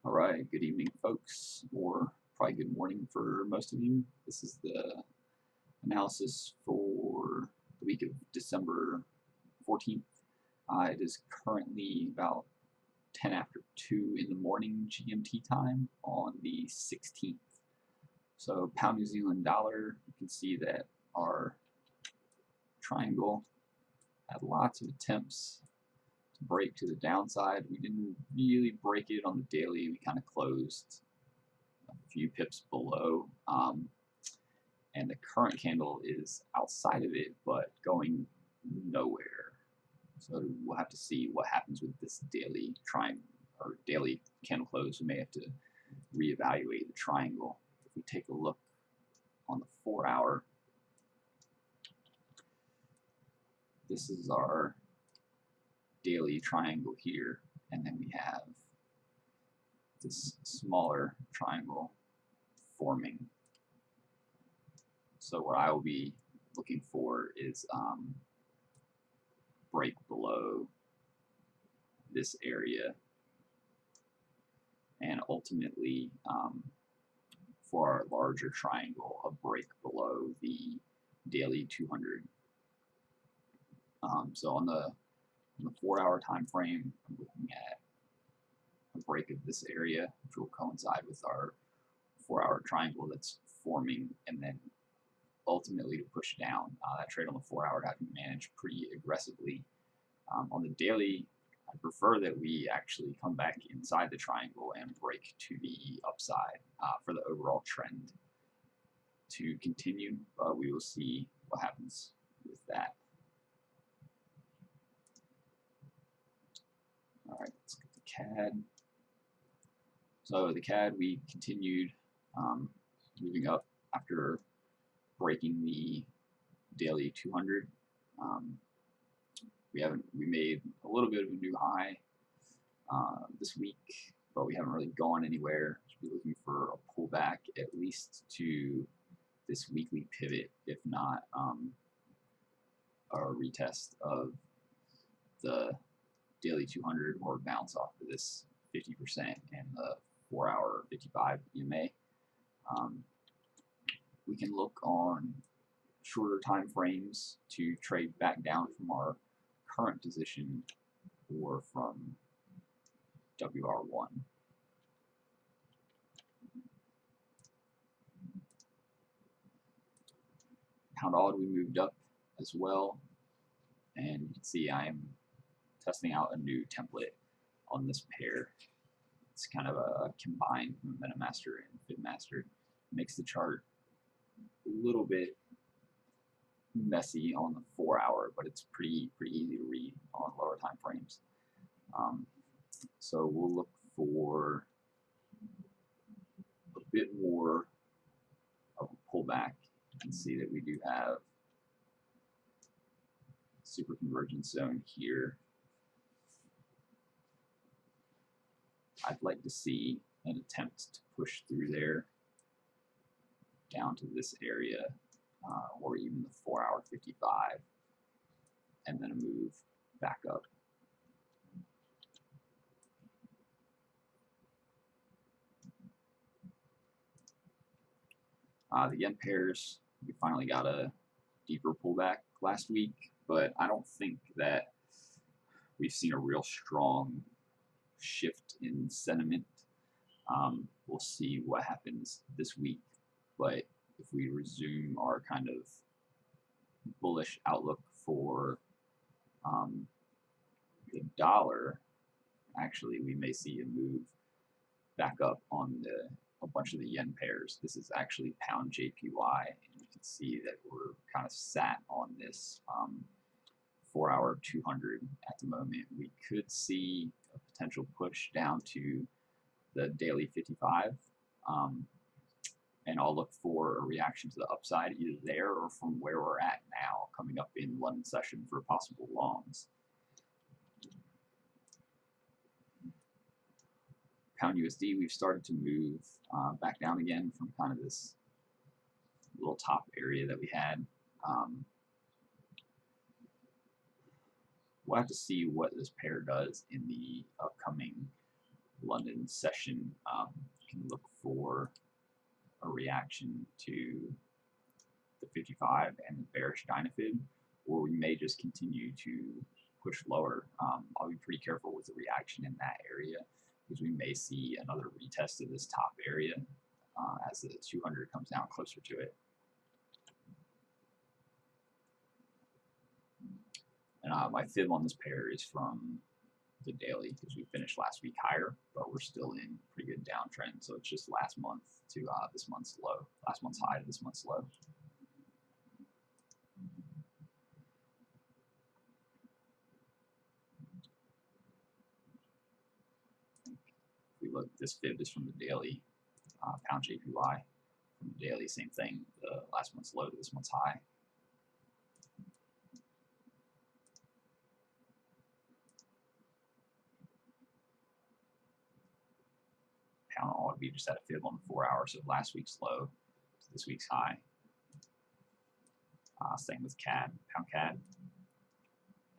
All right, good evening, folks, or probably good morning for most of you. This is the analysis for the week of December 14th. It is currently about 10 after 2 in the morning GMT time on the 16th. So, pound New Zealand dollar, you can see that our triangle had lots of attempts to break to the downside. We didn't really break it on the daily, we kind of closed a few pips below. And the current candle is outside of it, but going nowhere. So we'll have to see what happens with this daily triangle or daily candle close. We may have to reevaluate the triangle. If we take a look on the 4-hour, this is our daily triangle here, and then we have this smaller triangle forming. So what I will be looking for is break below this area, and ultimately for our larger triangle, a break below the daily 200. So on the 4-hour time frame, I'm looking at a break of this area, which will coincide with our 4-hour triangle that's forming, and then ultimately to push down. That trade on the 4-hour would have to be managed pretty aggressively. On the daily, I prefer that we actually come back inside the triangle and break to the upside for the overall trend to continue, but we will see what happens with that. All right, let's get the CAD. So the CAD, we continued moving up after breaking the daily 200. We made a little bit of a new high this week, but we haven't really gone anywhere. Should be looking for a pullback at least to this weekly pivot, if not a retest of the daily 200 or bounce off of this 50% and the 4-hour 55 EMA. We can look on shorter time frames to trade back down from our current position or from WR1. Pound odd, we moved up as well, and you can see I am testing out a new template on this pair. It's kind of a combined Momentum Master and FibMaster. Makes the chart a little bit messy on the 4-hour, but it's pretty easy to read on lower time frames. So we'll look for a bit more of a pullback. You can see that we do have super convergence zone here. I'd like to see an attempt to push through there down to this area, or even the 4-hour 55, and then a move back up. The yen pairs, we finally got a deeper pullback last week, but I don't think that we've seen a real strong shift in sentiment. We'll see what happens this week, but if we resume our kind of bullish outlook for the dollar, actually we may see a move back up on a bunch of the yen pairs. This is actually pound JPY, and you can see that we're kind of sat on this 4-hour 200 at the moment. We could see a potential push down to the daily 55, and I'll look for a reaction to the upside either there or from where we're at now, coming up in London session for possible longs. Pound USD, we've started to move back down again from kind of this little top area that we had. We'll have to see what this pair does in the upcoming London session, you can look for a reaction to the 55 and the bearish Dynafib, or we may just continue to push lower. I'll be pretty careful with the reaction in that area because we may see another retest of this top area as the 200 comes down closer to it. And my fib on this pair is from the daily because we finished last week higher, but we're still in pretty good downtrend. So it's just last month to this month's low, last month's high to this month's low. If we look, this fib is from the daily, pound JPY. From the daily, same thing, the last month's low to this month's high. Pound all would be just at a fib on the 4 hours, so last week's low to this week's high. Same with CAD, pound CAD.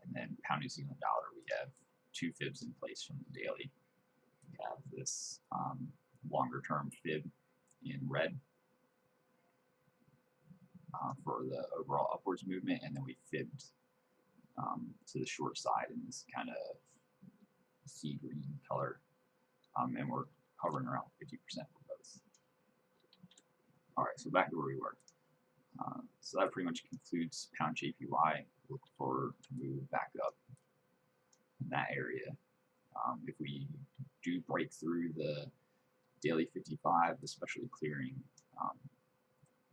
And then pound New Zealand dollar, we have two fibs in place from the daily. We have this longer term fib in red for the overall upwards movement, and then we fibbed to the short side in this kind of sea green color, and we're hovering around 50% for both. All right, so back to where we were. So that pretty much concludes pound JPY. Look for to move back up in that area. If we do break through the daily 55, especially clearing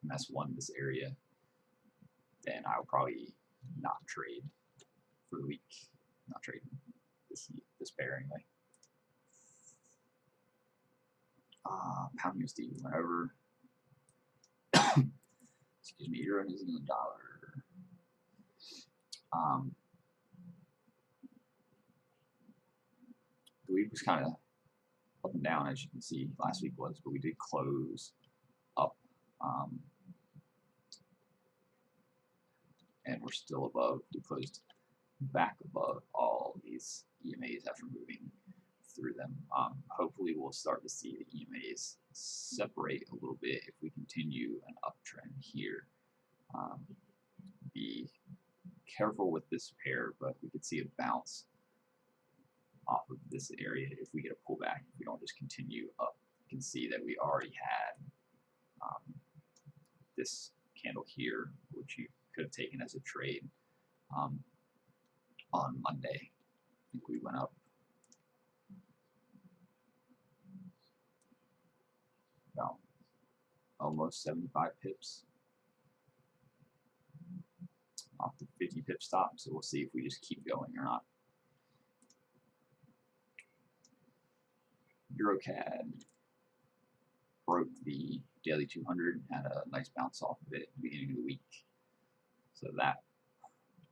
MS1 this area, then I'll probably not trade for the week. Not trade this pair anyway. Pound USD went over. Excuse me, Euro New Zealand dollar. The week was kind of up and down, as you can see. Last week was, but we did close up, and we're still above. We closed back above all these EMAs after moving through them. Hopefully, we'll start to see the EMAs separate a little bit if we continue an uptrend here. Be careful with this pair, but we could see a bounce off of this area if we get a pullback. If we don't just continue up, you can see that we already had this candle here, which you could have taken as a trade on Monday. I think we went up about almost 75 pips off the 50 pip stop, so we'll see if we just keep going or not. EuroCAD broke the daily 200, had a nice bounce off of it at the beginning of the week, so that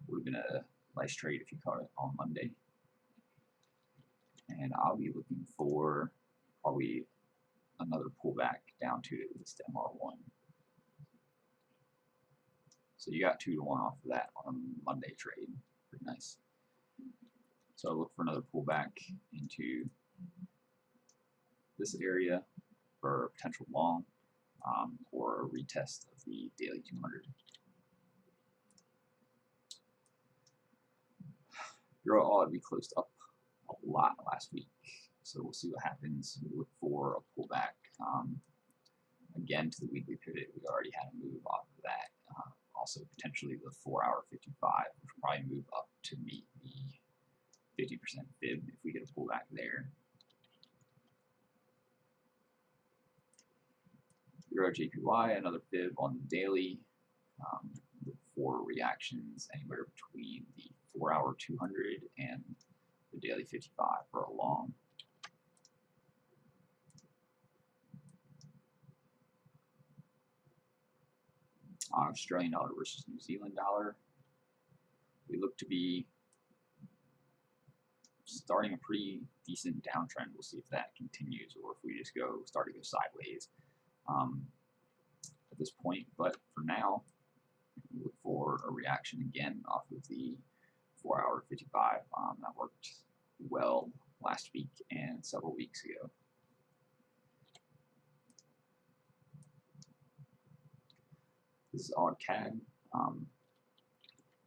would have been a nice trade if you caught it on Monday. And I'll be looking for probably another pullback down to at least MR1. So you got 2 to 1 off of that on a Monday trade. Pretty nice. So look for another pullback into this area for a potential long or a retest of the daily 200. Euro AUD, we closed up a lot last week, so we'll see what happens. We look for a pullback again to the weekly pivot. We already had a move off of that. Also potentially the 4 hour 55, which will probably move up to meet the 50% fib if we get a pullback there. Euro JPY, another fib on the daily. Look for reactions anywhere between the 4 hour 200 and the daily 55 for a long. Australian dollar versus New Zealand dollar. We look to be starting a pretty decent downtrend. We'll see if that continues or if we just start to go sideways at this point. But for now, we look for a reaction again off of the 4 hour 55. That worked well last week and several weeks ago. This is AutoCAD.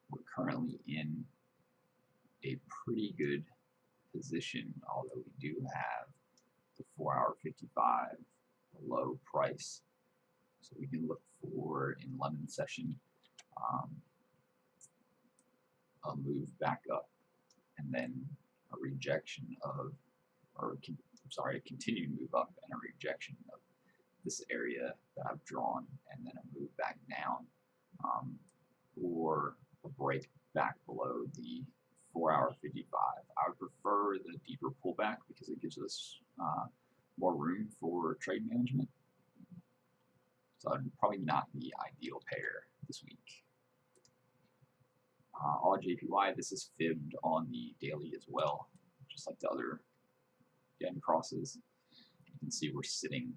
We're currently in a pretty good position, although we do have the 4-hour 55 below price. So we can look for, in London session, a move back up and then a rejection of, a continued move up and a rejection of this area that I've drawn, and then a move back down, or a break back below the 4-hour 55. I would prefer the deeper pullback because it gives us more room for trade management. So I'd probably not the ideal pair this week. AutoJPY, this is fibbed on the daily as well, just like the other yen crosses. You can see we're sitting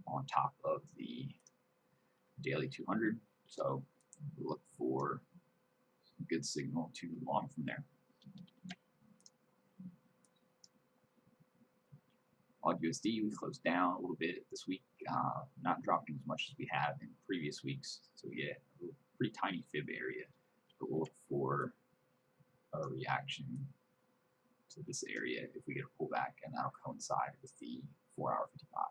on top of the daily 200, so we'll look for a good signal to long from there. AUD-USD, we closed down a little bit this week, not dropping as much as we have in previous weeks, so we get a pretty tiny fib area, but we'll look for a reaction to this area if we get a pullback, and that'll coincide with the 4-hour 55.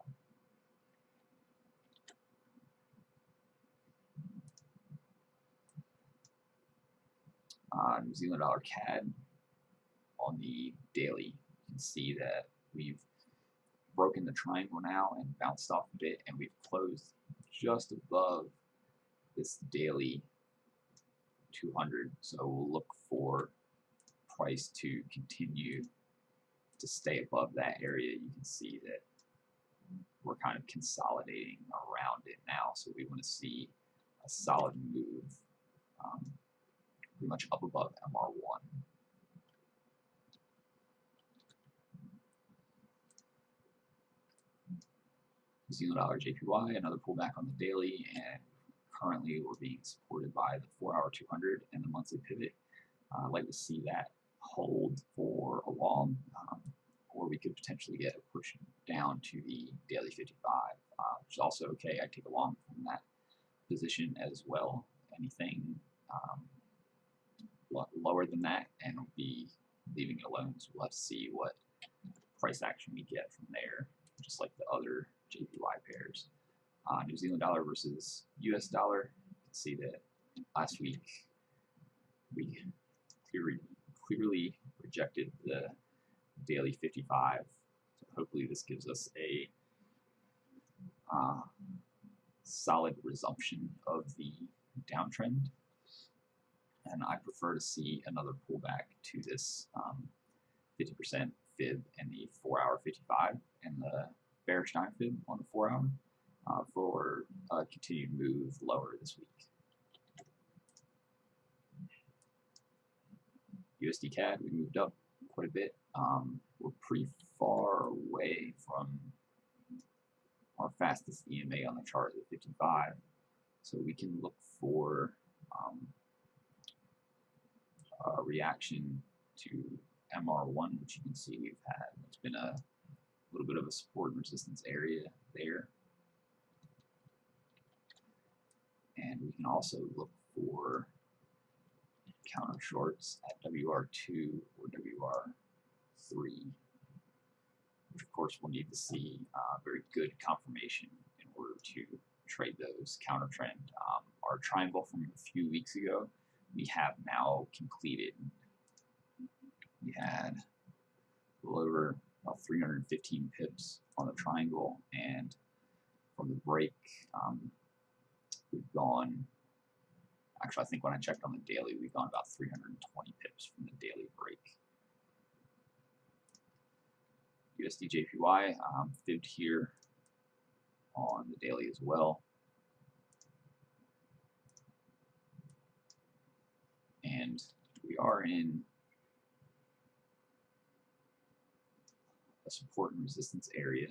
New Zealand dollar CAD, on the daily, you can see that we've broken the triangle now and bounced off a bit, and we've closed just above this daily 200. So we'll look for price to continue to stay above that area. You can see that we're kind of consolidating around it now, so we want to see a solid move pretty much up above MR1. New Zealand dollar JPY, another pullback on the daily, and currently we're being supported by the 4-hour 200 and the monthly pivot. I'd like to see that hold for a while, or we could potentially get a push down to the daily 55, which is also okay. I take a long from that position as well. Anything lower than that, and we'll be leaving it alone. So we'll have to see what price action we get from there, just like the other JPY pairs. New Zealand dollar versus US dollar. You can see that last week we clearly rejected the daily 55. So hopefully this gives us a solid resumption of the downtrend. And I prefer to see another pullback to this 50% fib and the 4-hour 55 and the bearish time fib on the 4-hour for a continued move lower this week. USD CAD, we moved up quite a bit. We're pretty far away from our fastest EMA on the chart at 55, so we can look for a reaction to MR1, which you can see we've had. It's been a little bit of a support and resistance area there. And we can also look for counter shorts at WR2 or WR3, which of course we'll need to see very good confirmation in order to trade those counter trend. Our triangle from a few weeks ago, we have now completed. We had a little over about 315 pips on the triangle, and from the break, we've gone, actually I think when I checked on the daily, we've gone about 320 pips from the daily break. USD JPY, fibbed here on the daily as well. And we are in a support and resistance area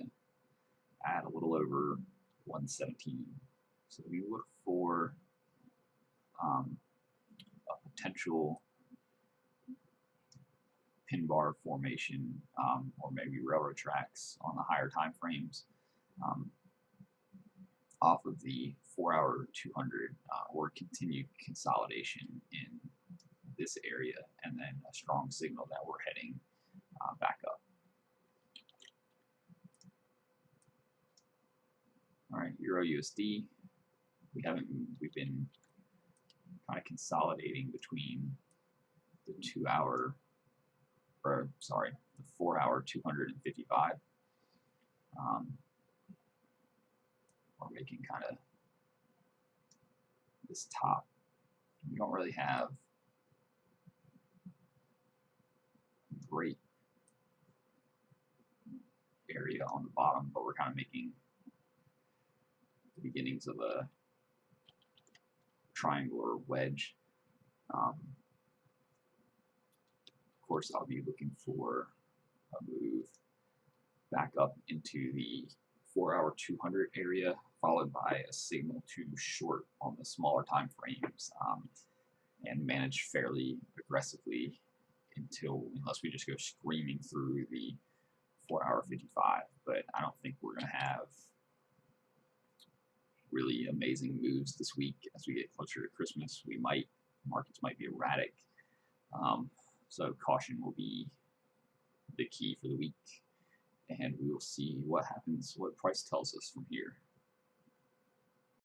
at a little over 117. So we look for a potential pin bar formation, or maybe railroad tracks on the higher time frames, um, off of the 4-hour 200, or continued consolidation in this area, and then a strong signal that we're heading back up. All right, Euro USD. We've been kind of consolidating between the 4-hour 255. We're making kind of this top. We don't really have a great area on the bottom, but we're kind of making the beginnings of a triangular wedge. Of course, I'll be looking for a move back up into the 4-hour 200 area, followed by a signal to short on the smaller time frames, and manage fairly aggressively unless we just go screaming through the 4-hour 55. But I don't think we're going to have really amazing moves this week. As we get closer to Christmas, markets might be erratic. So caution will be the key for the week, and we will see what happens, what price tells us from here.